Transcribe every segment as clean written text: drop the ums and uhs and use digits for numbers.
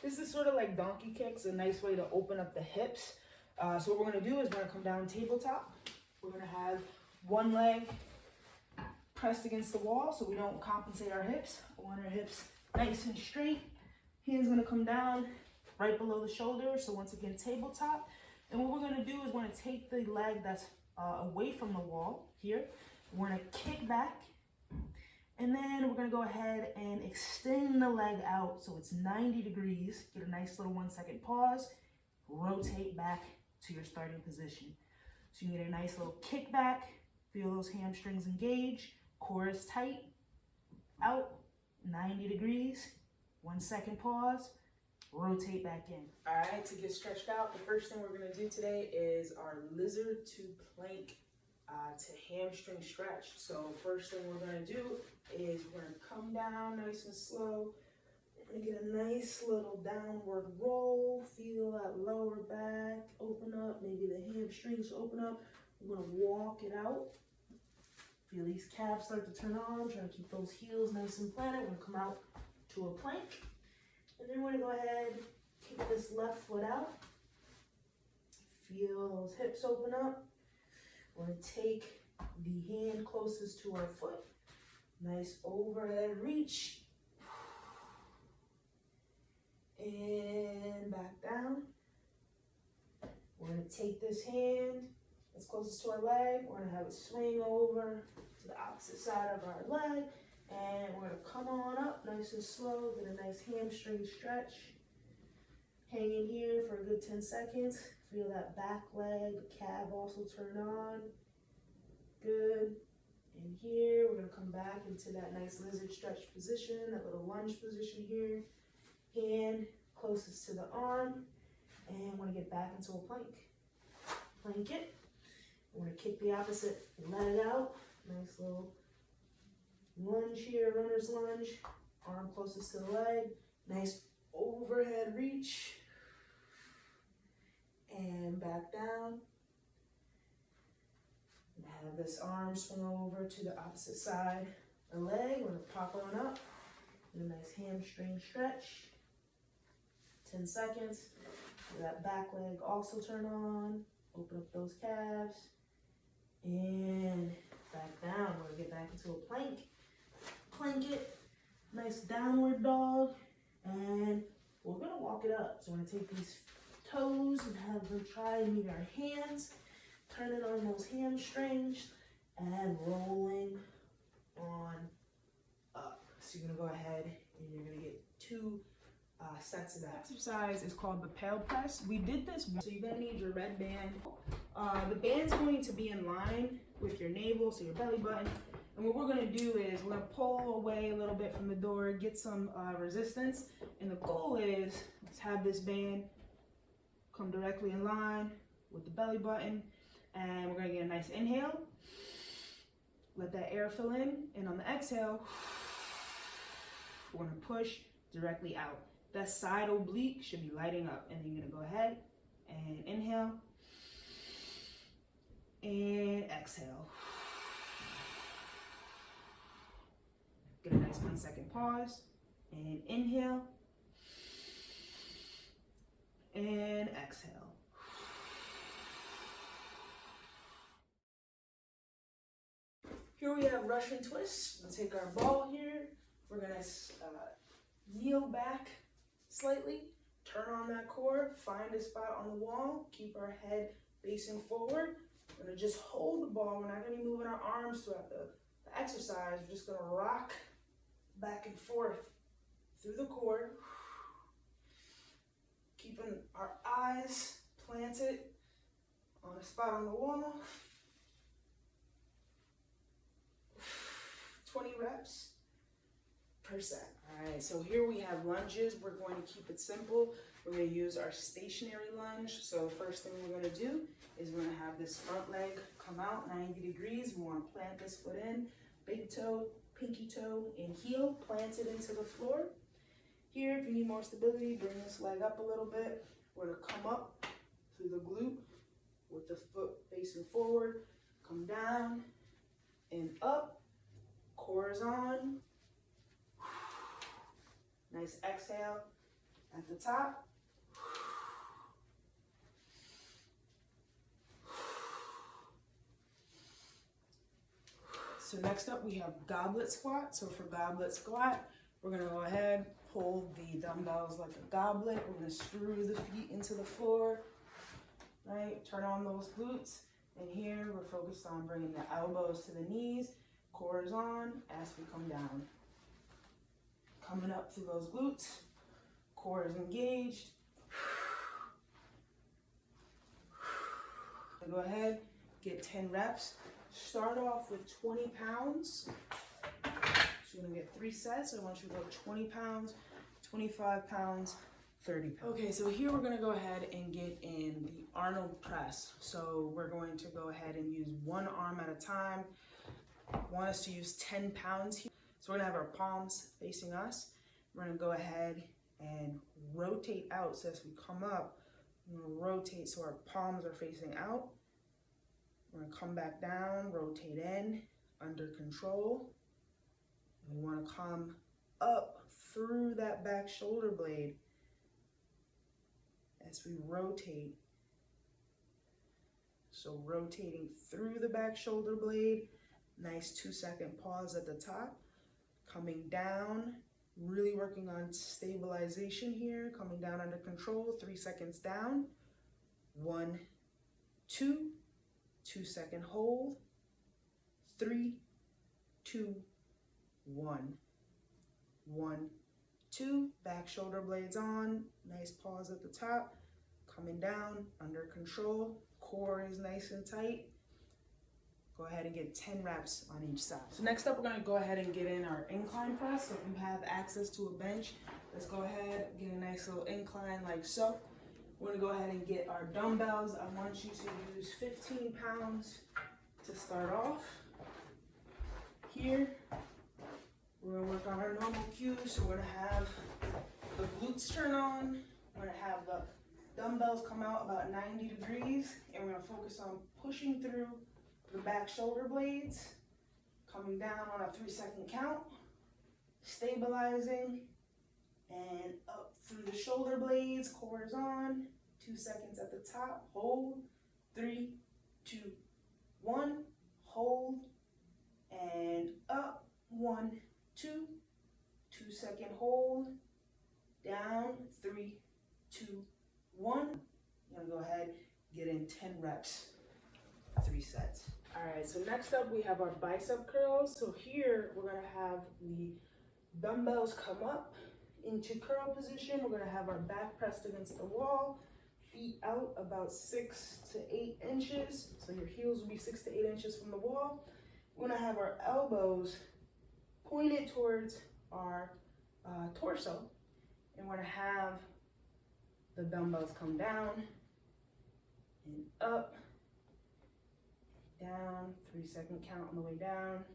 This is sort of like donkey kicks, a nice way to open up the hips. So what we're gonna do is we're gonna come down tabletop. We're gonna have one leg pressed against the wall so we don't compensate our hips. We want our hips nice and straight. Hands gonna come down right below the shoulder. So once again, tabletop. And what we're gonna do is we're gonna take the leg that's away from the wall here. We're gonna kick back. And then we're gonna go ahead and extend the leg out so it's 90 degrees. Get a nice little 1 second pause. Rotate back to your starting position. So you can get a nice little kick back. Feel those hamstrings engage. Core is tight. Out, 90 degrees. 1 second pause. Rotate back in. All right, to get stretched out, the first thing we're gonna do today is our lizard to plank to hamstring stretch. So first thing we're gonna do is we're gonna come down nice and slow. We're gonna get a nice little downward roll. Feel that lower back open up, maybe the hamstrings open up. We're gonna walk it out. Feel these calves start to turn on. Try to keep those heels nice and planted. We're gonna come out to a plank. And then we're gonna go ahead, kick this left foot out. Feel those hips open up. We're gonna take the hand closest to our foot. Nice overhead reach. And back down. We're gonna take this hand that's closest to our leg. We're gonna have it swing over to the opposite side of our leg. And we're gonna come on up nice and slow. Get a nice hamstring stretch. Hang in here for a good 10 seconds. Feel that back leg, calf also turn on. Good. And here, we're gonna come back into that nice lizard stretch position, that little lunge position here. Hand closest to the arm. And we're gonna get back into a plank. Plank it. We're gonna kick the opposite leg out. Nice little lunge here, runner's lunge. Arm closest to the leg. Nice overhead reach. And back down. And have this arm swing over to the opposite side of the leg. We're gonna pop on up. Get a nice hamstring stretch. 10 seconds. That back leg also turn on. Open up those calves. And back down. We're gonna get back into a plank. Plank it. Nice downward dog. And we're gonna walk it up. So we're gonna take these toes and have them try and meet our hands. Turn it on those hamstrings and rolling on up. So you're gonna go ahead and you're gonna get 2 sets of that. Exercise is called the pale press. We did this, so you're gonna need your red band. The band's going to be in line with your navel, so your belly button. And what we're gonna do is we're gonna pull away a little bit from the door, get some resistance. And the goal is, let's have this band come directly in line with the belly button. And we're gonna get a nice inhale. Let that air fill in. And on the exhale, we're gonna push directly out. That side oblique should be lighting up. And then you're gonna go ahead and inhale and exhale. Get a nice 1 second pause and inhale and exhale. Here we have Russian twists. We'll take our ball here. We're gonna kneel back slightly, turn on that core, find a spot on the wall, keep our head facing forward. We're gonna just hold the ball. We're not gonna be moving our arms throughout the exercise. We're just gonna rock back and forth through the core, keeping our eyes planted on a spot on the wall. 20 reps per set. All right, so here we have lunges. We're going to keep it simple. We're going to use our stationary lunge. So the first thing we're going to do is we're going to have this front leg come out 90 degrees. We want to plant this foot in, big toe, pinky toe, and heel planted into the floor. Here, if you need more stability, bring this leg up a little bit. We're going to come up through the glute with the foot facing forward, come down and up. Core is on. Nice exhale at the top. So next up we have Goblet Squat. So for Goblet Squat, we're gonna go ahead, hold the dumbbells like a goblet. We're gonna screw the feet into the floor, right? Turn on those glutes. And here we're focused on bringing the elbows to the knees, core is on as we come down. Coming up through those glutes, core is engaged. So go ahead, get 10 reps. Start off with 20 pounds. So you're gonna get 3 sets. I want you to go 20 pounds, 25 pounds, 30 pounds. Okay, so here we're gonna go ahead and get in the Arnold press. So we're going to go ahead and use one arm at a time. I want us to use 10 pounds here. So we're gonna have our palms facing us. We're gonna go ahead and rotate out. So as we come up, we're gonna rotate so our palms are facing out. We're gonna come back down, rotate in, under control. And we wanna come up through that back shoulder blade as we rotate. So rotating through the back shoulder blade, nice 2-second pause at the top. Coming down, really working on stabilization here, coming down under control, 3 seconds down. 1, 2, 2-second hold, 3, 2, 1. 1, 2, back shoulder blades on, nice pause at the top, coming down, under control, core is nice and tight. Go ahead and get 10 reps on each side. So next up, we're gonna go ahead and get in our incline press. So if you have access to a bench, let's go ahead, get a nice little incline like so. We're gonna go ahead and get our dumbbells. I want you to use 15 pounds to start off. Here, we're gonna work on our normal cues. So we're gonna have the glutes turn on. We're gonna have the dumbbells come out about 90 degrees, and we're gonna focus on pushing through the back shoulder blades, coming down on a 3-second count, stabilizing, and up through the shoulder blades, core is on, 2 seconds at the top, hold, 3, 2, 1, hold, and up, 1, 2, 2-second hold, down, 3, 2, 1. I'm gonna go ahead, get in 10 reps, 3 sets. All right, so next up we have our bicep curls. So here we're gonna have the dumbbells come up into curl position. We're gonna have our back pressed against the wall, feet out about 6 to 8 inches. So your heels will be 6 to 8 inches from the wall. We're gonna have our elbows pointed towards our torso, and we're gonna have the dumbbells come down and up, down, 3-second count on the way down,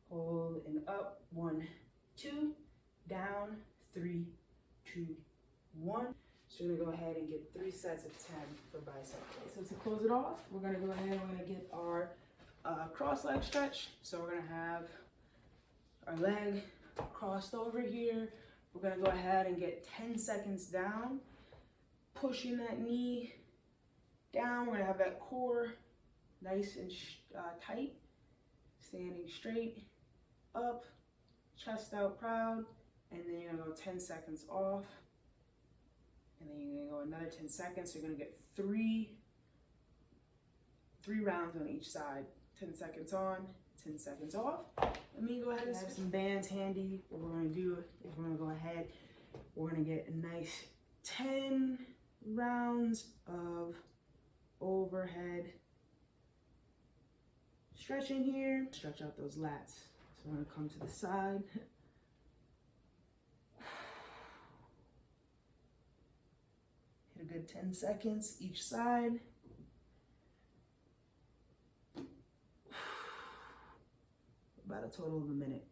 hold and up, 1, 2, down, 3, 2, 1. So we're gonna go ahead and get 3 sets of 10 for bicep. Okay, so to close it off, we're gonna go ahead and we're gonna get our cross leg stretch. So we're gonna have our leg crossed over here. We're gonna go ahead and get 10 seconds down, pushing that knee down. We're gonna have that core nice and tight, standing straight, up, chest out proud, and then you're gonna go 10 seconds off, and then you're gonna go another 10 seconds. So you're gonna get three rounds on each side. 10 seconds on, 10 seconds off. Let me go ahead and have some bands handy. What we're gonna do is we're gonna go ahead, we're gonna get a nice 10 rounds of overhead stretching here. Stretch out those lats. So we're gonna come to the side. Hit a good 10 seconds each side. About a total of a minute.